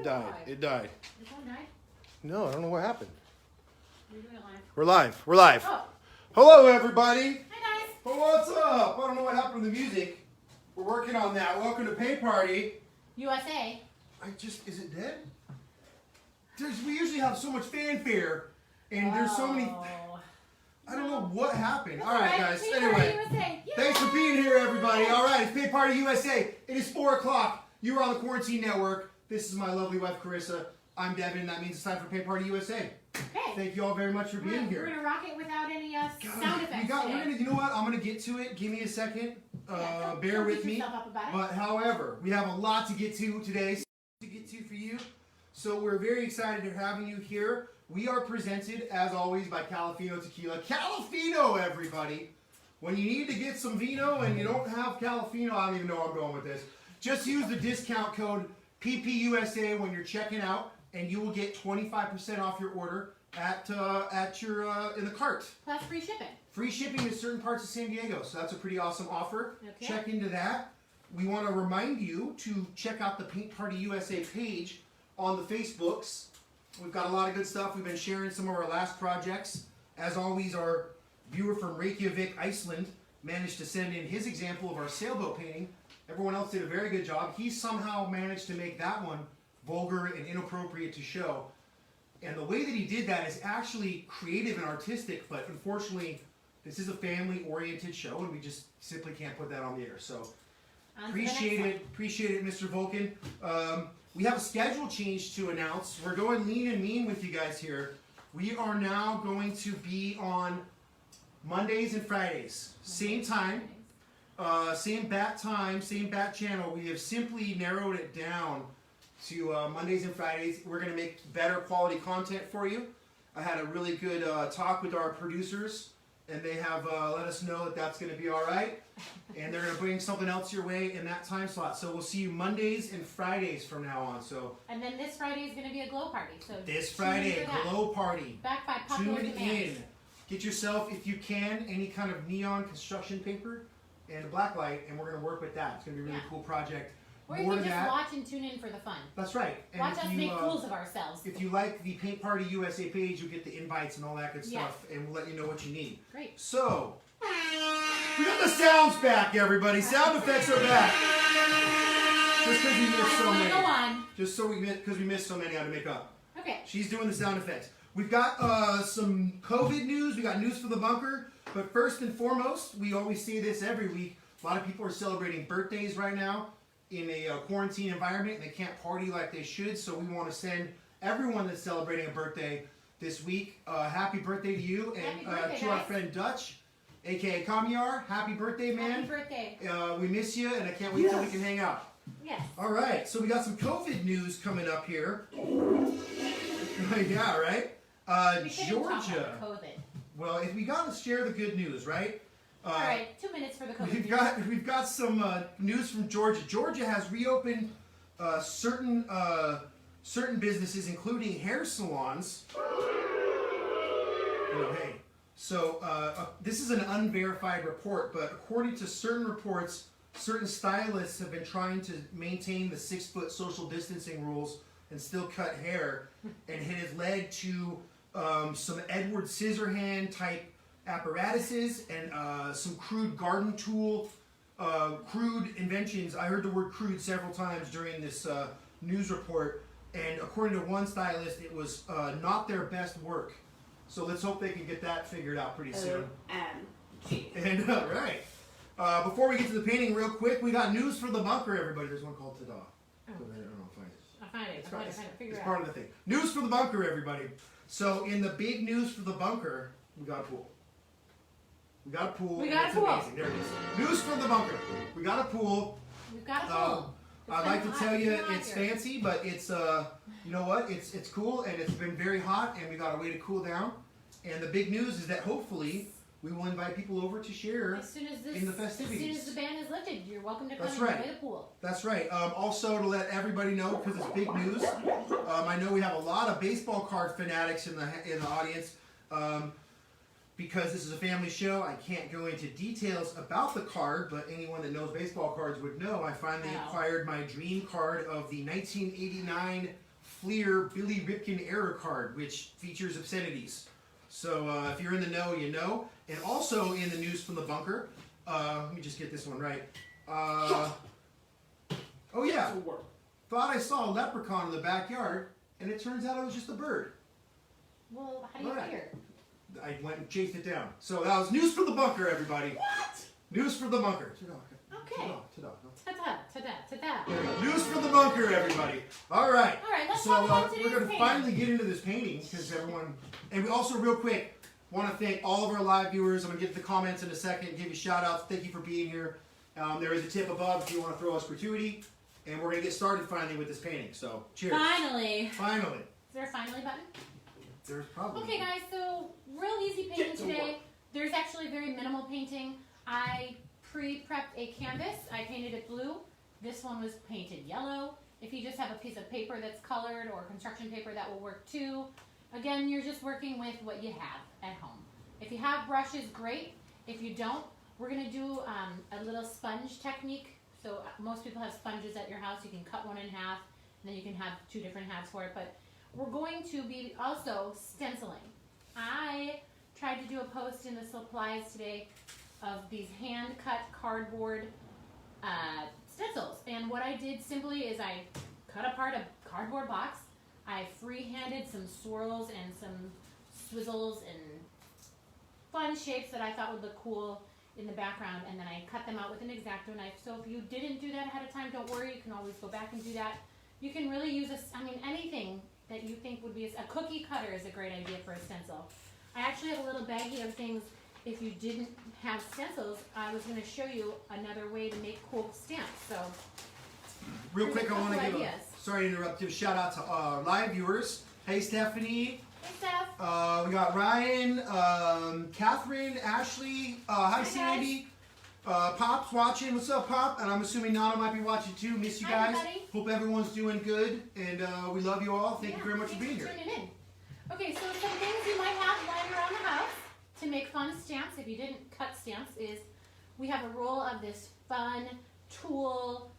It died. It died. Your phone died? No, I don't know what happened. You're doing it live. We're live. We're live. Oh. Hello, everybody. Hi, guys. Oh, what's up? I don't know what happened to the music. We're working on that. Welcome to Paint Party. USA. Is it dead? We usually have so much fanfare, and there's so many. I don't know what happened. All right, guys. Paint Anyway, Party USA. thanks for being here, everybody. All right, it's Paint Party USA. It is 4 o'clock. You are on the Quarantine Network. This is my lovely wife, Karissa. I'm Devin. That means it's time for Paint Party USA. Okay. Thank you all very much for being here. We're going to rock it without any sound effects You know what? I'm going to get to it. Give me a second. Bear with me. But however, we have a lot to get to today. For you. So we're very excited to having you here. We are presented, as always, by Calafino Tequila. Calafino, everybody! When you need to get some vino and you don't have Calafino, I don't even know where I'm going with this. Just use the discount code PPUSA when you're checking out, and you will get 25% off your order at your in the cart. Plus free shipping. Free shipping to certain parts of San Diego, so that's a pretty awesome offer. Okay. Check into that. We want to remind you to check out the Paint Party USA page on the Facebooks. We've got a lot of good stuff. We've been sharing some of our last projects. As always, our viewer from Reykjavik, Iceland, managed to send in his example of our sailboat painting. Everyone else did a very good job. He somehow managed to make that one vulgar and inappropriate to show. And the way that he did that is actually creative and artistic, but unfortunately, this is a family-oriented show, and we just simply can't put that on the air. So, appreciate it, Mr. Vulcan. We have a schedule change to announce. We're going lean and mean with you guys here. We are now going to be on Mondays and Fridays. Same time, same bat time, same bat channel. We have simply narrowed it down to Mondays and Fridays. We're going to make better quality content for you. I had a really good talk with our producers, and they have let us know that that's going to be all right. And they're going to bring something else your way in that time slot. So we'll see you Mondays and Fridays from now on. So. And then this Friday is going to be a glow party. So this Friday, glow party. Backed by popular Tune demand. in. Get yourself, if you can, any kind of neon construction paper and a black light, and we're going to work with that. It's going to be a really cool project. Or you can just watch and tune in for the fun. That's right. And watch us make fools of ourselves. If you like the Paint Party USA page, you'll get the invites and all that good stuff, and we'll let you know what you need. Great. So, we got the sounds back, everybody. Sound effects are back. Just because we missed so many. Go on. Because we missed so many, I had to make up. Okay. She's doing the sound effects. We've got some COVID news. We got news for the bunker. But first and foremost, we always say this every week. A lot of people are celebrating birthdays right now in a quarantine environment, and they can't party like they should. So we want to send everyone that's celebrating a birthday this week, happy birthday to you, and to our friend Dutch, aka Kamyar. Happy birthday, man! Happy birthday! We miss you, and I can't wait till we can hang out. Yes. All right, so we got some COVID news coming up here. Yeah, right. Georgia. Well, we got to share the good news, right? All right, 2 minutes for the COVID. We've got some news from Georgia. Georgia has reopened certain businesses, including hair salons. Hey. So this is an unverified report, but according to certain reports, certain stylists have been trying to maintain the 6-foot social distancing rules and still cut hair, and it has led to some Edward Scissorhand type apparatuses and some crude garden tool, crude inventions. I heard the word crude several times during this news report, and according to one stylist, it was not their best work. So let's hope they can get that figured out pretty soon. And right. Before we get to the painting real quick, we got news for the bunker, everybody. There's one called Tada. I don't know if I find it. It's part of the thing. News for the bunker, everybody. So in the big news for the bunker, we got a pool. We got a pool. It's amazing. There it is. News from the bunker. We got a pool. We've got a pool. I'd like to tell you it's fancy, but it's you know what? It's cool, and it's been very hot, and we got a way to cool down. And the big news is that hopefully we will invite people over to share in the festivities. As soon as the ban is lifted, you're welcome to come and enjoy the pool. That's right. Also, to let everybody know, because it's big news, I know we have a lot of baseball card fanatics in the audience. Because this is a family show, I can't go into details about the card, but anyone that knows baseball cards would know I finally acquired my dream card of the 1989 Fleer Billy Ripken error card, which features obscenities. So if you're in the know, you know. And also in the news from the bunker, let me just get this one right. Oh yeah, thought I saw a leprechaun in the backyard, and it turns out it was just a bird. Well, how do you figure? I went and chased it down. So that was news from the bunker, everybody. What? News from the bunker. Okay. Ta-da. News from the bunker, everybody. All right. All right, let's so talk about today's we're going to painting. finally get into this painting because everyone, and we also real quick want to thank all of our live viewers. I'm going to get to the comments in a second, give you shout outs. Thank you for being here. There is a tip above if you want to throw us gratuity, and we're going to get started finally with this painting. So cheers. Finally. Finally. Is there a finally button? There's probably. Okay, guys. So real easy painting today. There's actually very minimal painting. I pre-prepped a canvas. I painted it blue. This one was painted yellow. If you just have a piece of paper that's colored or construction paper, that will work too. Again, you're just working with what you have at home. If you have brushes, great. If you don't, we're going to do a little sponge technique. So most people have sponges at your house. You can cut one in half, and then you can have two different halves for it. But we're going to be also stenciling. I tried to do a post in the supplies today of these hand-cut cardboard stencils. And what I did simply is I cut apart a cardboard box. I free-handed some swirls and some swizzles and fun shapes that I thought would look cool in the background, and then I cut them out with an X-Acto knife. So if you didn't do that ahead of time, don't worry, you can always go back and do that. You can really use anything that you think would be a cookie cutter is a great idea for a stencil. I actually have a little baggie of things. If you didn't have stencils, I was going to show you another way to make cool stamps. So, real quick, I want to give sorry to interrupt, give a shout out to live viewers. Hey, Stephanie. Hey, Steph. We got Ryan, Catherine, Ashley. Hi, Sandy. Pop's watching. What's up, Pop? And I'm assuming Nana might be watching too. Miss you guys. Everybody. Hope everyone's doing good, and we love you all. Thank you very much for being here. Tuning in. Okay, so some things you might have lying around the house to make fun stamps, if you didn't cut stamps, is we have a roll of this fun tulle,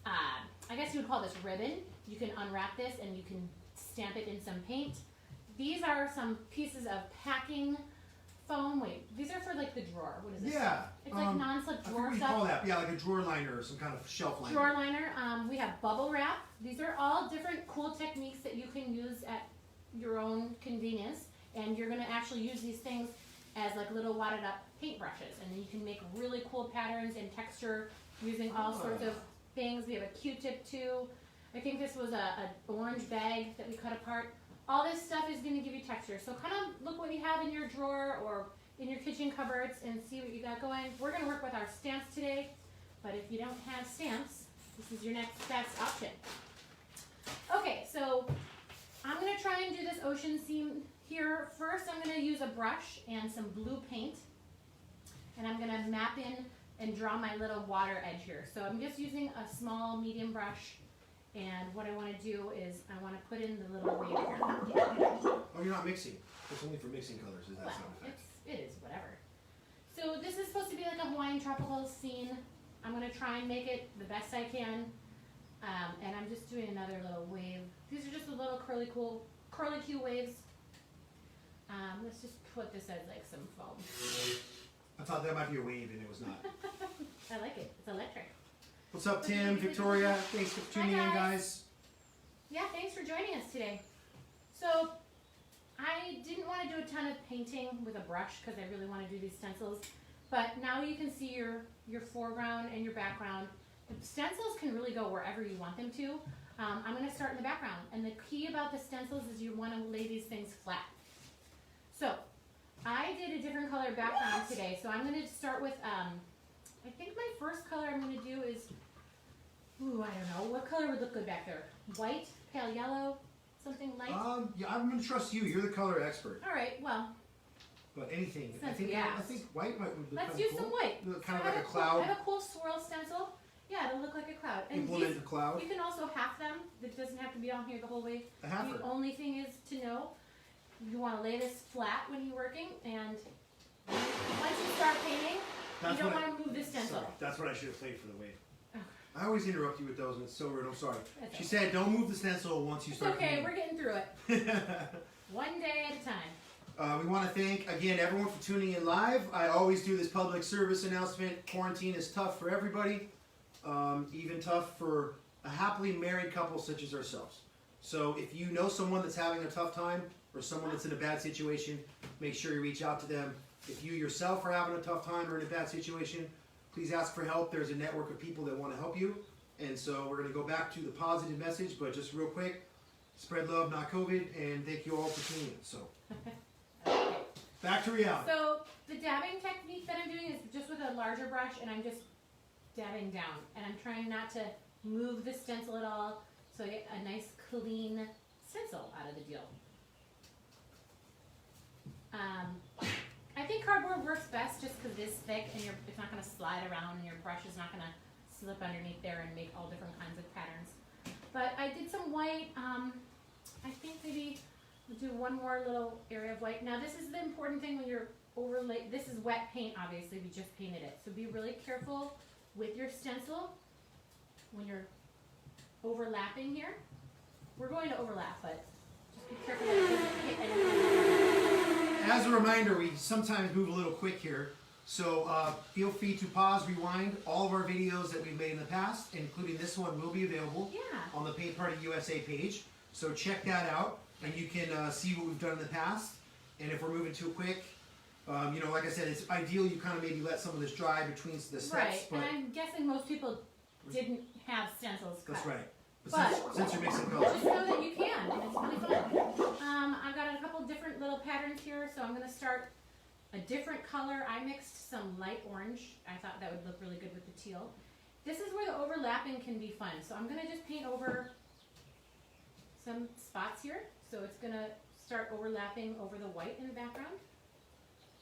I guess you would call this ribbon. You can unwrap this and you can stamp it in some paint. These are some pieces of packing foam. Wait, these are for like the drawer. What is this? Yeah. It's like non-slip drawer what stuff. you call that? Yeah, like a drawer liner or some kind of shelf liner. Drawer liner. We have bubble wrap. These are all different cool techniques that you can use at your own convenience. And you're going to actually use these things as like little wadded up paintbrushes, and then you can make really cool patterns and texture using all sorts of things. We have a Q-tip too. I think this was a orange bag that we cut apart. All this stuff is going to give you texture. So kind of look what you have in your drawer or in your kitchen cupboards and see what you got going. We're going to work with our stamps today, but if you don't have stamps, this is your next best option. Okay, so I'm going to try and do this ocean scene here. First, I'm going to use a brush and some blue paint, and I'm going to map in and draw my little water edge here. So I'm just using a small medium brush, and what I want to do is I want to put in the little wave here. Oh, you're not mixing. It's only for mixing colors. Is that Well, sound effect? it is, whatever. So this is supposed to be like a Hawaiian tropical scene. I'm going to try and make it the best I can, and I'm just doing another little wave. These are just the little curly Q waves. Let's just put this as like some foam. I thought that might be a wave, and it was not. I like it. It's electric. What's up, Tim, Victoria? Thanks for tuning in, guys. Yeah, thanks for joining us today. So, I didn't want to do a ton of painting with a brush because I really want to do these stencils. But now you can see your foreground and your background. The stencils can really go wherever you want them to. I'm going to start in the background. And the key about the stencils is you want to lay these things flat. So, I did a different color background today. So I'm going to start with, I think my first color I'm going to do is, I don't know. What color would look good back there? White, pale yellow, something light? Yeah, I'm going to trust you. You're the color expert. All right, well. But anything. I think white might would look Let's kind of use cool. some white. Kind so of like a cloud. I have a cool swirl stencil. Yeah, it'll look like a cloud. And Implement these, a cloud. You can also half them. It doesn't have to be on here the whole way. A halfer. The only thing is to know, you want to lay this flat when you're working, and once you start painting, you don't want to move the stencil. Sorry, that's what I should have played for the wave. I always interrupt you with those, and it's so rude. I'm sorry. That's She okay. said, "Don't move the stencil once you It's start." okay. We're getting through it. One day at a time. We want to thank again everyone for tuning in live. I always do this public service announcement. Quarantine is tough for everybody, even tough for a happily married couple such as ourselves. So if you know someone that's having a tough time or someone that's in a bad situation, make sure you reach out to them. If you yourself are having a tough time or in a bad situation, please ask for help. There's a network of people that want to help you. And so we're going to go back to the positive message, but just real quick, spread love, not COVID, and thank you all for tuning in. So Okay. back to reality. So the dabbing technique that I'm doing is just with a larger brush, and I'm just dabbing down. And I'm trying not to move the stencil at all, so I get a nice clean stencil out of the deal. I think cardboard works best just because it is thick and it's not going to slide around and your brush is not going to slip underneath there and make all different kinds of patterns. But I did some white. I think maybe we'll do one more little area of white. Now this is the important thing when you're overlay. This is wet paint, obviously. We just painted it. So be really careful with your stencil when you're overlapping here. We're going to overlap, but just be careful that it doesn't hit anything. As a reminder, we sometimes move a little quick here, so feel free to pause, rewind. All of our videos that we've made in the past, including this one, will be available on the Paint Party USA page. So check that out, and you can see what we've done in the past. And if we're moving too quick, you know, like I said, it's ideal you kind of maybe let some of this dry between the steps. Right, but and I'm guessing most people didn't have stencils cut. that's right. But Since you're mixing colors. just know that you can, and it's really fun. I've got a couple different little patterns here, so I'm going to start a different color. I mixed some light orange. I thought that would look really good with the teal. This is where the overlapping can be fun. So I'm going to just paint over some spots here. So it's going to start overlapping over the white in the background,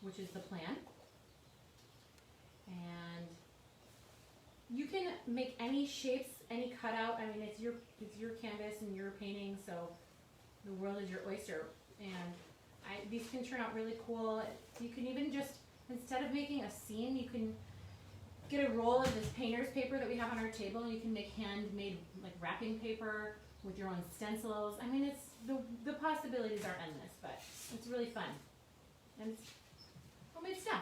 which is the plan. And you can make any shapes, any cutout. I mean, it's your canvas and your painting, so the world is your oyster. And these can turn out really cool. You can even just, instead of making a scene, you can get a roll of this painter's paper that we have on our table, and you can make handmade like wrapping paper with your own stencils. I mean, it's the possibilities are endless, but it's really fun. And it's homemade stuff.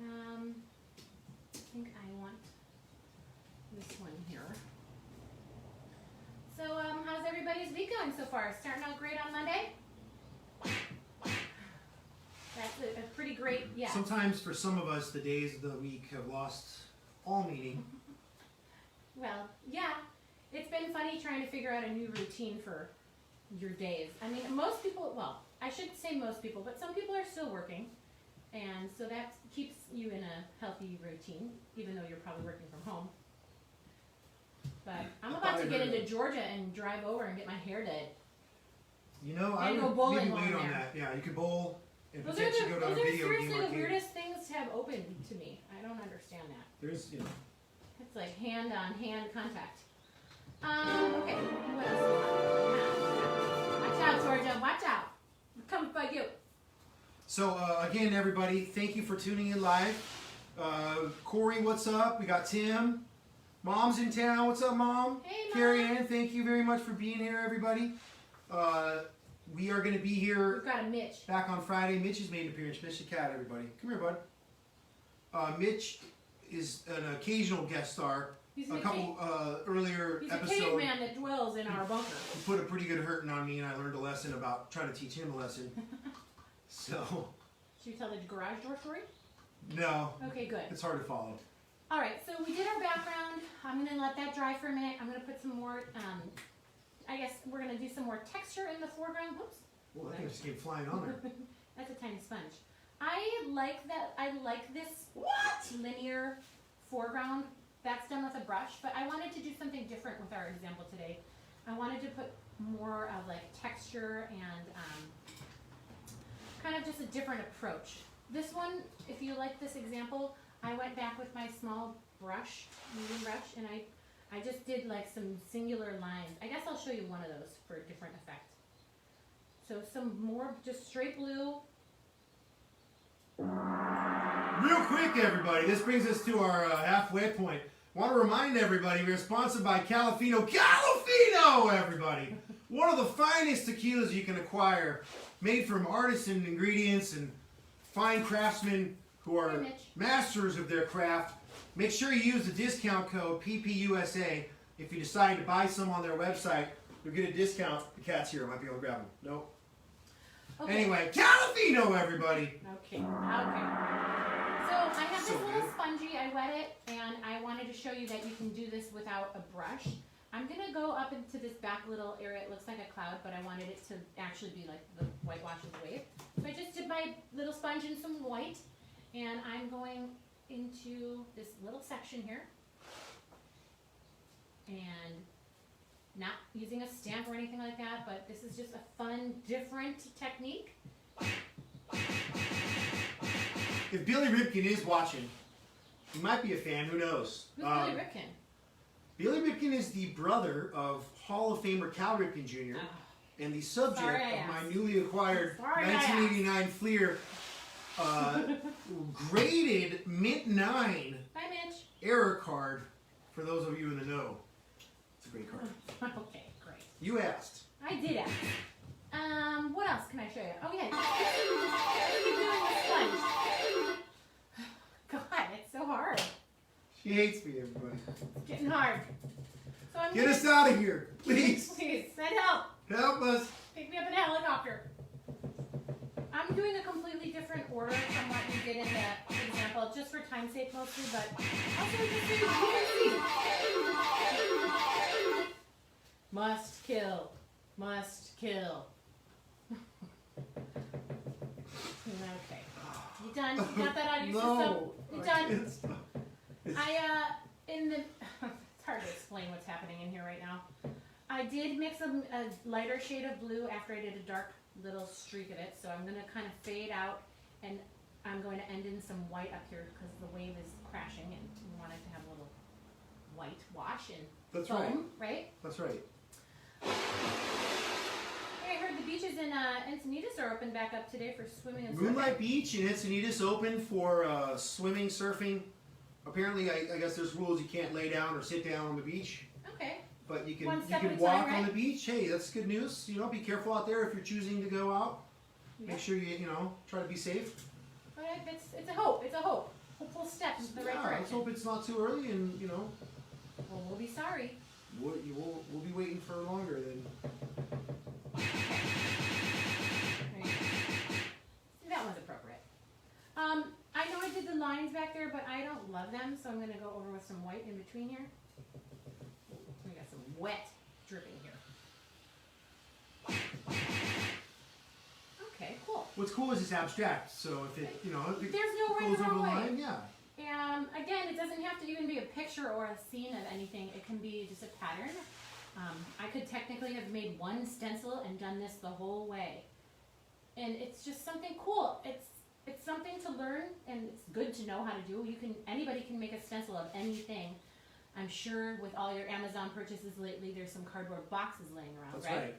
I think I want this one here. So, how's everybody's week going so far? Starting out great on Monday? That's a pretty great, yeah. Sometimes for some of us, the days of the week have lost all meaning. Well, yeah. It's been funny trying to figure out a new routine for your days. I mean, most people, well, I shouldn't say most people, but some people are still working. And so that keeps you in a healthy routine, even though you're probably working from home. But I'm about to get into Georgia and drive over and get my hair did. You know, I I would go bowling maybe while wait I'm on there. that. Yeah, you could bowl and Those potentially go to a are video game seriously the arcade. weirdest things to have open to me. I don't understand that. There's, you know. It's like hand-on-hand contact. Okay. What else? Watch out, Georgia. Watch out. I'm coming by you. So again, everybody, thank you for tuning in live. Corey, what's up? We got Tim. Mom's in town. What's up, Mom? Hey, Mom. Carrie Ann, thank you very much for being here, everybody. We are going to be here We've got a Mitch. back on Friday. Mitch has made an appearance. Mitch the cat, everybody. Come here, bud. Mitch is an occasional guest star. He's A couple earlier He's episode, a caveman that dwells in our bunker. he put a pretty good hurting on me, and I learned a lesson about trying to teach him a lesson. So, Should we tell the garage door story? no, Okay, good. it's hard to follow. All right, so we did our background. I'm going to let that dry for a minute. I'm going to put some more, I guess we're going to do some more texture in the foreground. Whoops. Well, that thing just came flying on there. That's a tiny sponge. I like that. I like this linear foreground. That's done with a brush, but I wanted to do something different with our example today. I wanted to put more of like texture and kind of just a different approach. This one, if you like this example, I went back with my small brush, moving brush, and I just did like some singular lines. I guess I'll show you one of those for a different effect. So some more just straight blue. Real quick, everybody, this brings us to our halfway point. Want to remind everybody we're sponsored by Calafino. Calafino, everybody! One of the finest tequilas you can acquire, made from artisan ingredients and fine craftsmen who are masters of their craft. Make sure you use the discount code PPUSA. If you decide to buy some on their website, you'll get a discount. The cat's here. I might be able to grab them. Nope. Okay. Anyway, Calafino, everybody. Okay. So I have this little spongy. I wet it, and I wanted to show you that you can do this without a brush. I'm going to go up into this back little area. It looks like a cloud, but I wanted it to actually be like the whitewash of the wave. So I just did my little sponge in some white, and I'm going into this little section here. And not using a stamp or anything like that, but this is just a fun, different technique. If Billy Ripken is watching, he might be a fan, who knows? Who's Billy Ripken? Billy Ripken is the brother of Hall of Famer Cal Ripken Jr. And the subject of my newly acquired 1989 Fleer graded Mint 9 Bye, Mitch. error card for those of you in the know. It's a great card. Okay, great. You asked. I did ask. What else can I show you? Oh, yeah. What are you doing with sponge? God, it's so hard. She hates me, everybody. It's getting hard. So Get us out of here, please. Please, send help. Help us. Pick me up in a helicopter. I'm doing a completely different order from what we did in the example, just for time's sake mostly, but also just so you can see. Must kill. Must kill. Okay. You done? You got that out of your system? You done? It's hard to explain what's happening in here right now. I did mix a lighter shade of blue after I did a dark little streak of it, so I'm going to kind of fade out, and I'm going to end in some white up here because the wave is crashing and we want it to have a little white wash and foam, right? That's right. Hey, I heard the beaches in Encinitas are open back up today for swimming and surfing. Moonlight Beach in Encinitas open for swimming, surfing. Apparently, I guess there's rules you can't lay down or sit down on the beach. Okay. But you can walk on the beach. Hey, that's good news. You know, be careful out there if you're choosing to go out. Yeah. Make sure you try to be safe. But it's a hope. It's a hope. Hopeful steps in the right direction. Let's hope it's not too early, and Well, we'll be sorry. We'll be waiting for longer than. That one's appropriate. I know I did the lines back there, but I don't love them, so I'm going to go over with some white in between here. We got some wet dripping here. Okay, cool. What's cool is it's abstract, so if it, if it there's no right goes or over the wrong way. line, yeah. Again, it doesn't have to even be a picture or a scene of anything. It can be just a pattern. I could technically have made one stencil and done this the whole way. And it's just something cool. It's something to learn, and it's good to know how to do. Anybody can make a stencil of anything. I'm sure with all your Amazon purchases lately, there's some cardboard boxes laying around, That's right.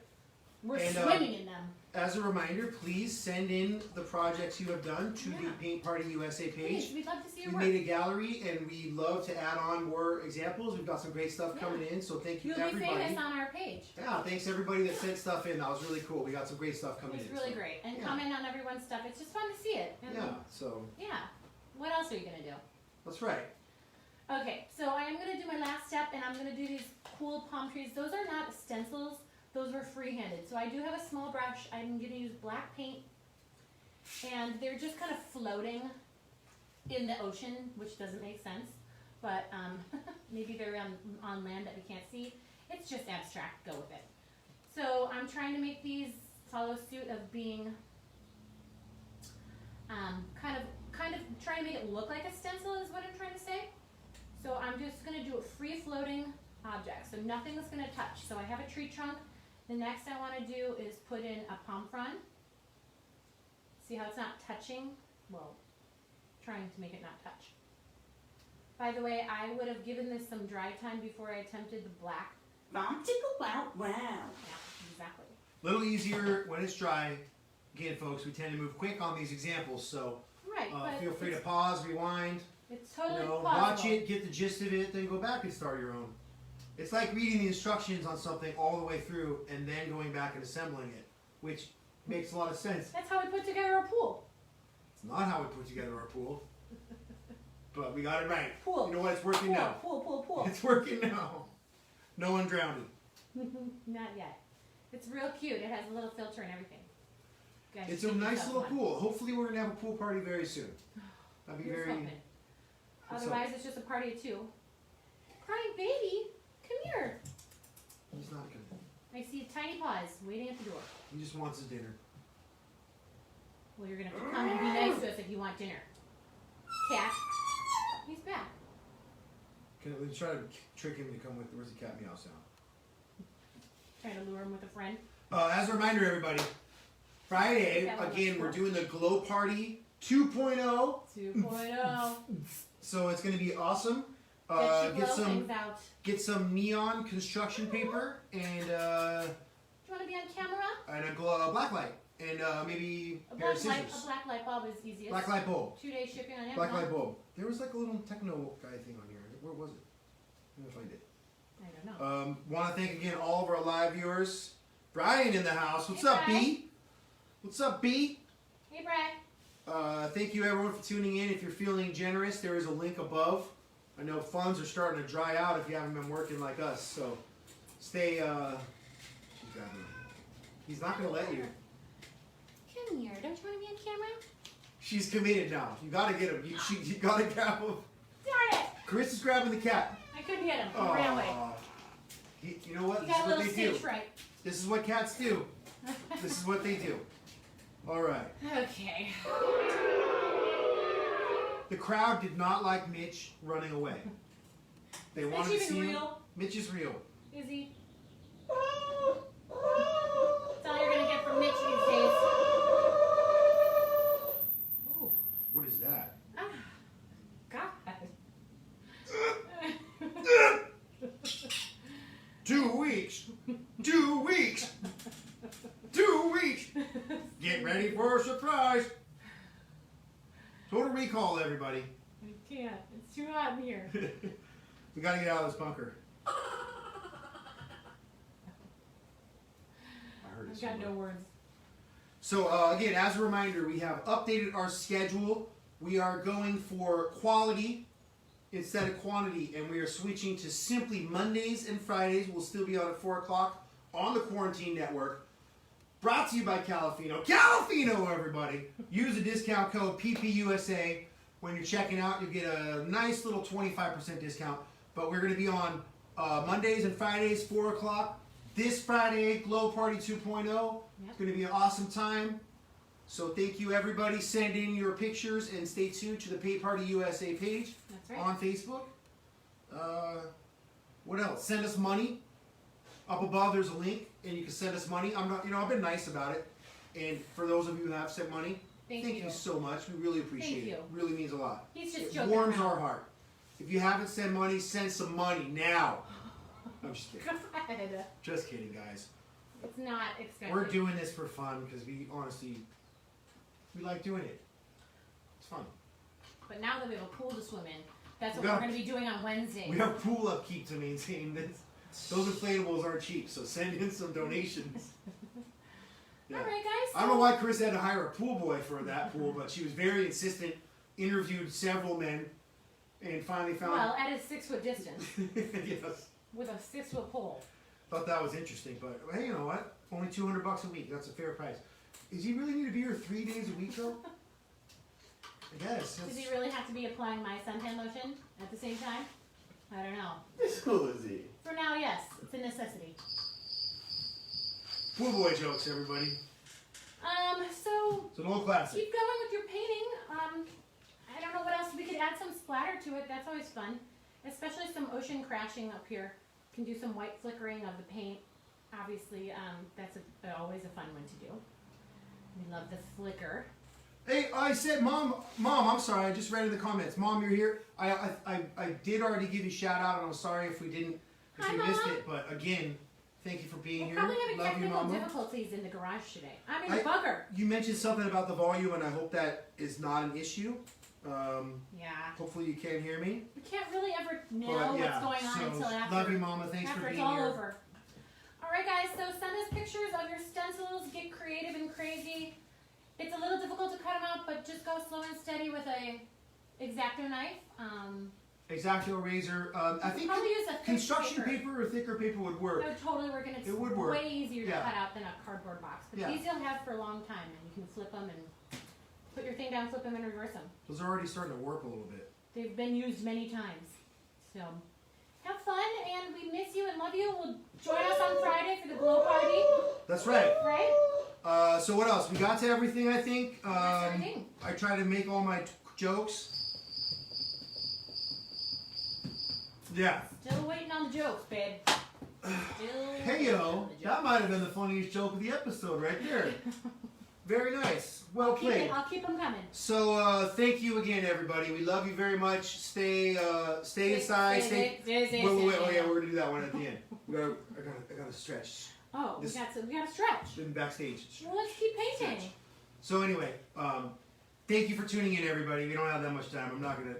We're swimming in them. As a reminder, please send in the projects you have done to the Paint Party USA page. Please, we'd love to see your We work. made a gallery, and we love to add on more examples. We've got some great stuff coming in, so thank you everybody. You'll be famous on our page. Yeah, thanks everybody that sent stuff in. That was really cool. We got some great stuff coming in. It's really great. And comment on everyone's stuff. It's just fun to see it. And Yeah. What else are you going to do? That's right. Okay, so I am going to do my last step, and I'm going to do these cool palm trees. Those are not stencils. Those were free-handed. So I do have a small brush. I'm going to use black paint, and they're just kind of floating in the ocean, which doesn't make sense. But maybe they're on land that we can't see. It's just abstract. Go with it. So I'm trying to make these follow suit of being kind of trying to make it look like a stencil is what I'm trying to say. So I'm just going to do a free-floating object. So nothing is going to touch. So I have a tree trunk. The next I want to do is put in a palm frond. See how it's not touching? Well, trying to make it not touch. By the way, I would have given this some dry time before I attempted the black. Wow. Yeah, exactly. A little easier when it's dry. Again, folks, we tend to move quick on these examples, so Right, but feel free to pause, rewind. It's totally You know, possible. watch it, get the gist of it, then go back and start your own. It's like reading the instructions on something all the way through and then going back and assembling it, which makes a lot of sense. That's how we put together our pool. It's not how we put together our pool, but we got it right. Pool. You know what? It's working Pool, now. pool. It's working now. No one drowned. Not yet. It's real cute. It has a little filter and everything. Guys, It's a get nice yourself little one. pool. Hopefully, we're gonna have a pool party very soon. That'd be Here's very. hoping. What's Otherwise, up? it's just a party of two. Crying baby, come here. He's not gonna. I see tiny paws waiting at the door. He just wants his dinner. Well, you're gonna have to come and be nice to us if you want dinner. Cat, he's back. Can we try to trick him to come with? Where's the cat meow sound? Trying to lure him with a friend. As a reminder, everybody, Friday again we're doing the Glow Party 2.0. 2.0. So it's gonna be awesome. Get your glow things out. Get some neon construction paper and Do you want to be on camera? a black light and maybe A a pair of black light. scissors. A black light bulb is easiest. Black light bulb. 2-day shipping on Amazon. Black light bulb. There was like a little techno guy thing on here. Where was it? I'm gonna find it. I don't know. Want to thank again all of our live viewers. Brian in the house. What's Hey, up, Brian. B? What's up, B? Hey, Brad. Thank you everyone for tuning in. If you're feeling generous, there is a link above. I know funds are starting to dry out if you haven't been working like us. So stay. She's got me. He's not gonna let you. Come here. Don't you want to be on camera? She's committed now. You gotta get him. You gotta grab him. Darn it! Chris is grabbing the cat. I couldn't get him. He ran away. You know what? You This got is a what little they do. stage fright. This is what cats do. This is what they do. All right. Okay. The crowd did not like Mitch running away. They wanted to even see him. real? Mitch is real. Is he? That's all you're gonna get from Mitch these days. Ooh. What is that? Ah. God. 2 weeks. 2 weeks. 2 weeks. Get ready for a surprise. Total recall, everybody. I can't. It's too hot in here. We gotta get out of this bunker. I heard it I've got somewhere. no words. So again, as a reminder, we have updated our schedule. We are going for quality instead of quantity, and we are switching to simply Mondays and Fridays. We'll still be on at 4 o'clock on the Quarantine Network. Brought to you by Calafino. Calafino, everybody! Use the discount code PPUSA. When you're checking out, you'll get a nice little 25% discount. But we're going to be on Mondays and Fridays, 4 o'clock. This Friday, Glow Party 2.0. It's going to be an awesome time. So thank you, everybody. Send in your pictures and stay tuned to the Paint Party USA page That's right. on Facebook. What else? Send us money. Up above, there's a link, and you can send us money. I've been nice about it. And for those of you who have sent money, thank you so much. We really appreciate Thank it. you. It really means a lot. He's just It joking warms around. our heart. If you haven't sent money, send some money now. I'm just kidding. God. Just kidding, guys. It's not expensive. We're doing this for fun because we like doing it. It's fun. But now that we have a pool to swim in, that's what We we're got- going to be doing on Wednesday. We have pool upkeep to maintain. Those inflatables aren't cheap, so send in some donations. Yeah. All right, guys. I don't know why Chris had to hire a pool boy for that pool, but she was very insistent, interviewed several men, and finally found... Well, at a 6-foot distance Yes. with a 6-foot pole. Thought that was interesting, but hey, you know what? Only $200 a week. That's a fair price. Does he really need to be here 3 days a week, though? I guess. Does he really have to be applying my suntan lotion at the same time? I don't know. Who is he? For now, yes. It's a necessity. Pool boy jokes, everybody. So It's an old classic. keep going with your painting. I don't know what else. We could add some splatter to it. That's always fun. Especially some ocean crashing up here. Can do some white flickering of the paint. Obviously, that's always a fun one to do. We love the flicker. Hey, I said, Mom, I'm sorry. I just read in the comments. Mom, you're here. I did already give you a shout out, and I'm sorry if we didn't, if Hi, you missed Mom. it. But again, thank you for being We're here. probably having Love you, technical Mama. difficulties in the garage today. I mean, the bugger. You mentioned something about the volume, and I hope that is not an issue. Yeah. Hopefully you can hear me. We can't really ever know But, yeah, what's going on so until after. love you, Mama. Thanks for it's being all here. over. Alright guys, so send us pictures of your stencils, get creative and crazy. It's a little difficult to cut them out, but just go slow and steady with a X-Acto knife. X-Acto razor. I think probably use a thick construction paper or thicker paper would work. That would totally work, and it's It would work. way easier to Yeah. cut out than a cardboard box. But Yeah. these you'll have for a long time, and you can flip them and put your thing down, flip them, and reverse them. Those are already starting to warp a little bit. They've been used many times. So, have fun, and we miss you and love you. We'll join us on Friday for the glow party. That's right. Right? So what else? We got to everything, I think. That's everything. I try to make all my jokes. Yeah. Still waiting on the jokes, babe. Still Hey waiting yo, on the that jokes. might have been the funniest joke of the episode right there. Very nice. Well played. I'll keep them coming. So thank you again, everybody. We love you very much. Stay inside. Wait. Oh yeah, we're gonna do that one at the end. I gotta stretch. Oh, This- we got to stretch. Been backstage. Well, let's keep painting. Stretch. So anyway, thank you for tuning in, everybody. We don't have that much time. I'm not gonna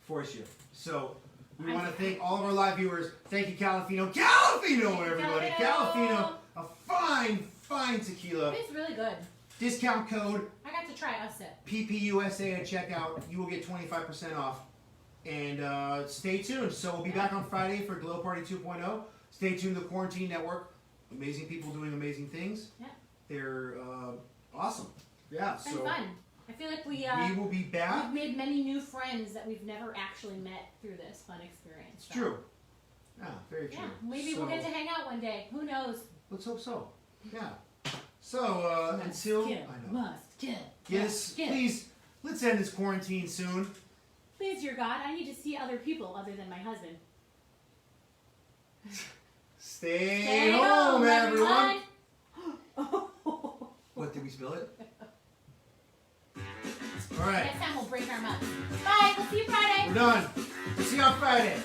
force you. So we want to thank all of our live viewers. Thank you, Calafino. Calafino, everybody. Calafino, a fine tequila. It's really good. Discount code I got to try a sip. PPUSA at checkout. You will get 25% off. And stay tuned. So we'll be back on Friday for Glow Party 2.0. Stay tuned to the Quarantine Network. Amazing people doing amazing things. Yeah. They're awesome. Yeah. And So fun. I feel like we will be back. we've made many new friends that we've never actually met through this fun experience. It's true. Yeah, very true. Yeah, maybe we'll get to hang out one day. Who knows? Let's hope so. Yeah. So until kill, I know. must kill. Yes, must kill. please. Let's end this quarantine soon. Please, dear God, I need to see other people other than my husband. Stay home, everyone. everyone. What, did we spill it? All right. Next time we'll break our mugs. Bye. We'll see you Friday. We're done. See you on Friday.